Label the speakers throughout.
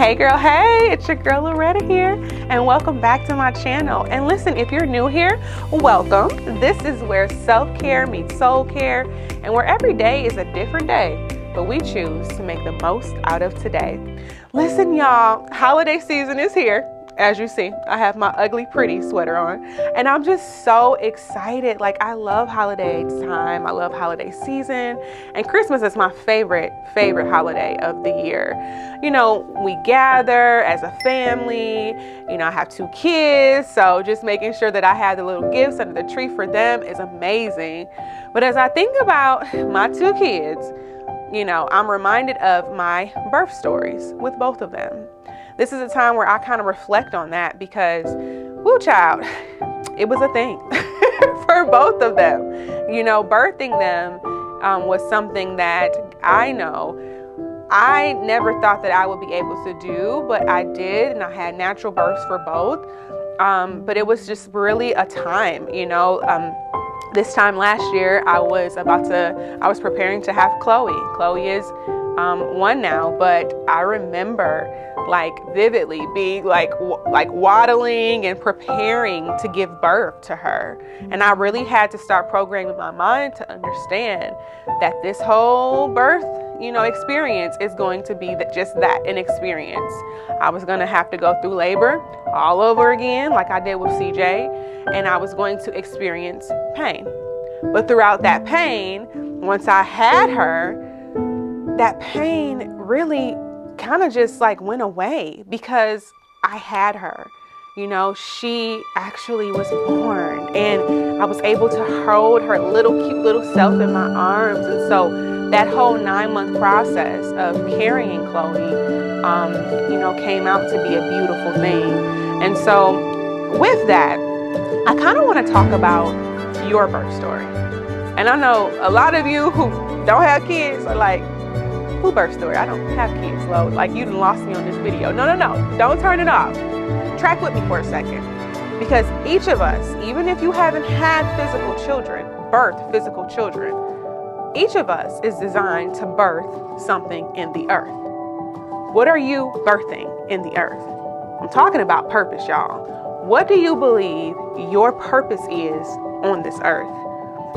Speaker 1: Hey girl, hey, it's your girl Loretta here, and welcome back to my channel. And listen, if you're new here, welcome. This is where self-care meets soul care, and where every day is a different day, but we choose to make the most out of today. Listen, y'all, holiday season is here. As you see, I have my ugly pretty sweater on, and I'm just so excited. Like, I love holiday time. I love holiday season, and Christmas is my favorite holiday of the year. You know, we gather as a family. You know, I have 2 kids, so just making sure that I have the little gifts under the tree for them is amazing. But as I think about my 2 kids, you know, I'm reminded of my birth stories with both of them. This is a time where I kind of reflect on that because, woo child, it was a thing for both of them. You know, birthing them was something that I know I never thought that I would be able to do, but I did, and I had natural births for both. But it was just really a time, you know. This time last year, I was preparing to have Chloe. Chloe is 1 now, but I remember like vividly being like waddling and preparing to give birth to her. And I really had to start programming my mind to understand that this whole birth, you know, experience is going to be just that, an experience. I was going to have to go through labor all over again, like I did with CJ, and I was going to experience pain. But throughout that pain, once I had her, that pain really kind of just like went away because I had her. You know, she actually was born, and I was able to hold her cute little self in my arms. And so that whole 9-month process of carrying Chloe, you know, came out to be a beautiful thing. And so with that, I kind of want to talk about your birth story. And I know a lot of you who don't have kids are like, who birth story? I don't have kids, Lo. Like, you done lost me on this video. No. Don't turn it off. Track with me for a second. Because each of us, even if you haven't had physical children, each of us is designed to birth something in the earth. What are you birthing in the earth? I'm talking about purpose, y'all. What do you believe your purpose is on this earth?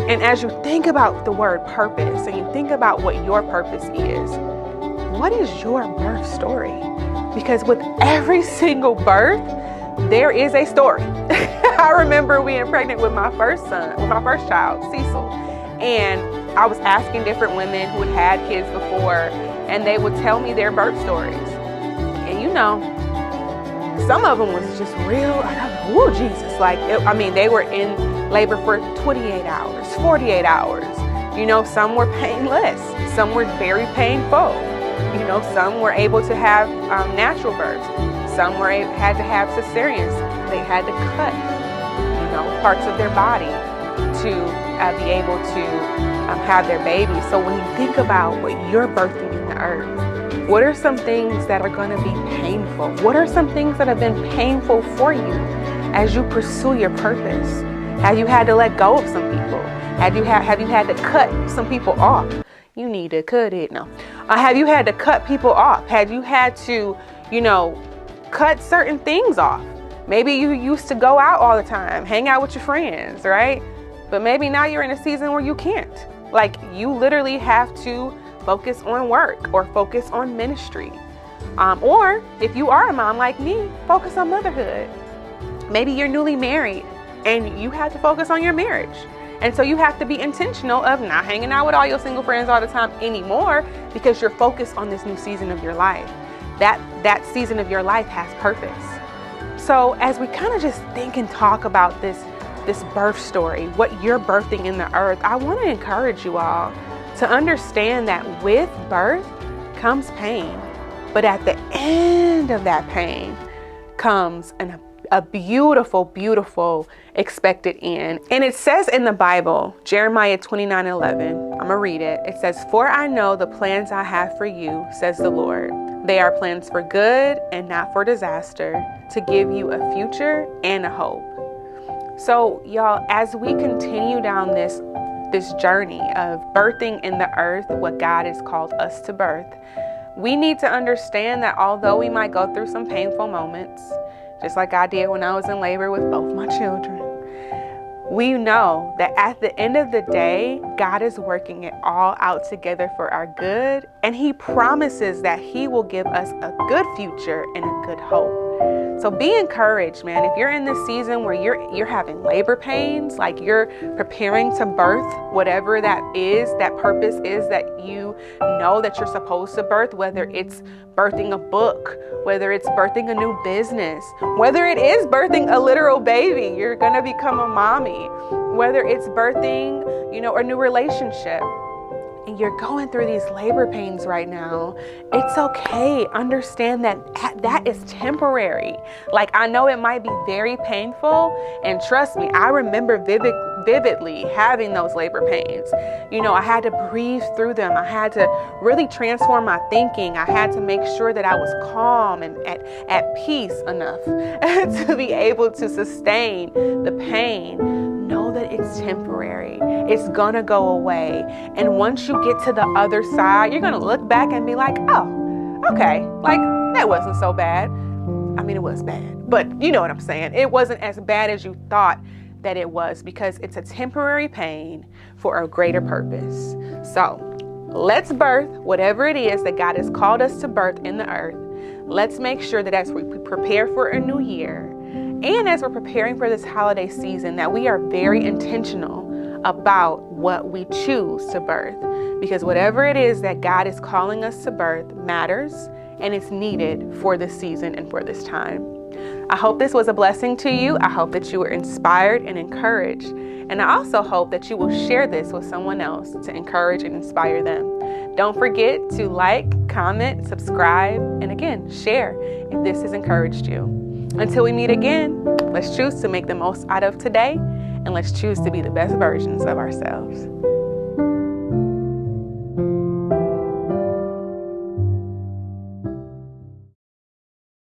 Speaker 1: And as you think about the word purpose and you think about what your purpose is, what is your birth story? Because with every single birth, there is a story. I remember being pregnant with my first child, Cecil. And I was asking different women who had kids before, and they would tell me their birth stories. And you know, some of them was just real, oh Jesus, they were in labor for 28 hours, 48 hours. You know, some were painless, some were very painful. You know, some were able to have natural births. Some had to have cesareans. They had to cut, you know, parts of their body to be able to have their baby. So when you think about what you're birthing in the earth, what are some things that are going to be painful? What are some things that have been painful for you as you pursue your purpose? Have you had to let go of some people? Have you had to cut some people off? You need to cut it. No. Have you had to cut people off? Have you had to, you know, cut certain things off? Maybe you used to go out all the time, hang out with your friends, right? But maybe now you're in a season where you can't. Like, you literally have to focus on work or focus on ministry. Or if you are a mom like me, focus on motherhood. Maybe you're newly married and you have to focus on your marriage. And so you have to be intentional of not hanging out with all your single friends all the time anymore, because you're focused on this new season of your life. That season of your life has purpose. So as we kind of just think and talk about this birth story, what you're birthing in the earth, I want to encourage you all to understand that with birth comes pain. But at the end of that pain comes a beautiful, beautiful expected end. And it says in the Bible, Jeremiah 29:11, I'm gonna read it. It says, "For I know the plans I have for you, says the Lord. They are plans for good and not for disaster, to give you a future and a hope." So y'all, as we continue down this journey of birthing in the earth what God has called us to birth, we need to understand that although we might go through some painful moments, just like I did when I was in labor with both my children, we know that at the end of the day, God is working it all out together for our good. And He promises that He will give us a good future and a good hope. So be encouraged, man. If you're in this season where you're having labor pains, like you're preparing to birth whatever that is, that purpose is that you know that you're supposed to birth, whether it's birthing a book, whether it's birthing a new business, whether it is birthing a literal baby, you're going to become a mommy, whether it's birthing, a new relationship, and you're going through these labor pains right now, it's okay. Understand that is temporary. Like, I know it might be very painful, and trust me, I remember vividly having those labor pains. I had to breathe through them. I had to really transform my thinking. I had to make sure that I was calm and at peace enough to be able to sustain the pain. Know that it's temporary. It's gonna go away. And once you get to the other side, you're gonna look back and be like, oh, okay, like that wasn't so bad. I mean, it was bad, but you know what I'm saying? It wasn't as bad as you thought that it was, because it's a temporary pain for a greater purpose. So let's birth whatever it is that God has called us to birth in the earth. Let's make sure that as we prepare for a new year, and as we're preparing for this holiday season, that we are very intentional about what we choose to birth. Because whatever it is that God is calling us to birth matters, and it's needed for this season and for this time. I hope this was a blessing to you. I hope that you were inspired and encouraged. And I also hope that you will share this with someone else to encourage and inspire them. Don't forget to like, comment, subscribe, and again, share if this has encouraged you. Until we meet again, let's choose to make the most out of today, and let's choose to be the best versions of ourselves.